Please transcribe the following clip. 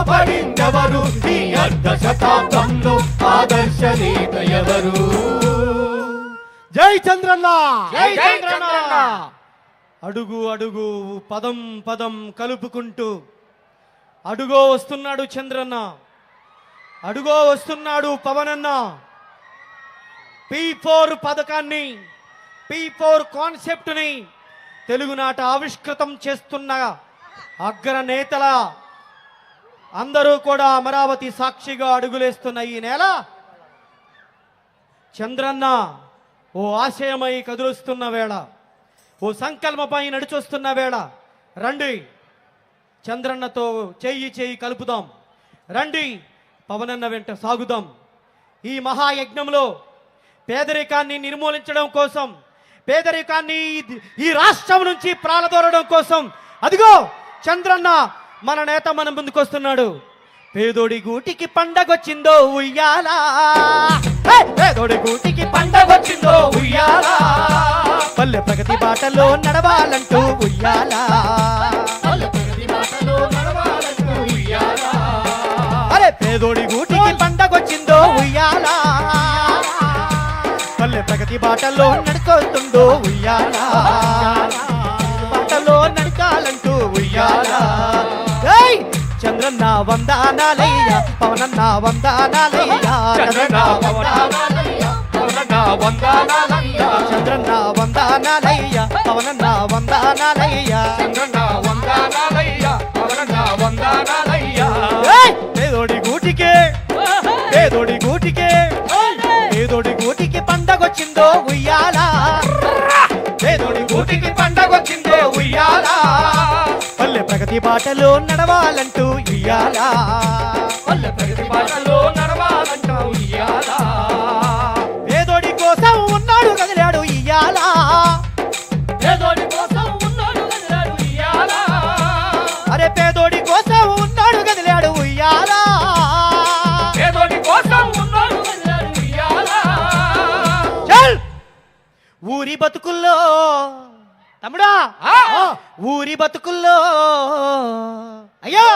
పడిందెవరు ఈ అర్ధ శతాబ్దంలో ఆదర్శ నేత ఎవరు? జై చంద్రన్న, జై చంద్రన్న. అడుగు అడుగు పదం పదం కలుపుకుంటూ అడుగో వస్తున్నాడు చంద్రన్న, అడుగో వస్తున్నాడు పవనన్న. P4 పథకాన్ని, P4 కాన్సెప్ట్ని తెలుగునాట ఆవిష్కృతం చేస్తున్న అగ్ర నేతల అందరూ కూడా అమరావతి సాక్షిగా అడుగులేస్తున్న ఈ నేల చంద్రన్న ఓ ఆశయమై కదులుస్తున్న వేళ, ఓ సంకల్పమై నడిచొస్తున్న వేళ. రండి చంద్రన్నతో చేయి చేయి కలుపుదాం, రండి పవనన్న వెంట సాగుదాం. ఈ మహాయజ్ఞంలో పేదరికాన్ని నిర్మూలించడం కోసం, పేదరికాన్ని ఈ రాష్ట్రం నుంచి ప్రాలదోరడం కోసం అదిగో చంద్రన్న మన నేత మన ముందుకొస్తున్నాడు. పేదోడి గూటికి పండగొచ్చిందో ఉయ్యాలా, పేదోడి గూటికి పండగొచ్చిందో ఉయ్యాలా, పల్లె ప్రగతి బాటలో నడవాలంటూ ఉయ్యాలా, అరే పేదోడి గూటికి పండగొచ్చిందో ఉయ్యాలా, పల్లె ప్రగతి బాటలో నడుకొస్తుందో ఉయ్యాలా, బాటలో నడకాలంటూ ఉయ్యాలా. చంద్రన్న వందనాలయ్య, పవనన్న వందనాలయ్య, చంద్రన్న వందనాలయ్య, పవనన్న వందనాలయ్య, చంద్రన్న వందనాలయ్య, పవనన్న వందనాలయ్య, చంద్రన్న వందనాలయ్య, పవనన్న వందనాలయ్య. పేదోడి గూటికే, పేదోడి గూటికే, పేదోడి గూటికి పండగొచ్చిందో ఉయ్యాలా, పేదోడి గూటికి పండగొచ్చిందో ఉయ్యాలా, పల్లె ప్రగతి బాటలో నడవాలంటూ ఉయ్యాలా, పల్లె ప్రగతి బాటలో నడవాలంటూ ఉయ్యాలా, పేదోడి కోసం ఉన్నాడు కదిలాడు ఇయ్యాలా, పేదోడి కోసం ఉన్నాడు కదిలాడు ఉయ్యాలా, అరే పేదోడి కోసం ఉన్నాడు కదిలాడు ఉయ్యాలా, పేదోడి కోసం ఉన్నాడు కదిలాడు ఉయ్యాలా. చల్ ఊరి బతుకుల్లో తమ్ముడా, ఆ! ఊరి బతుకుల్లో అయ్యో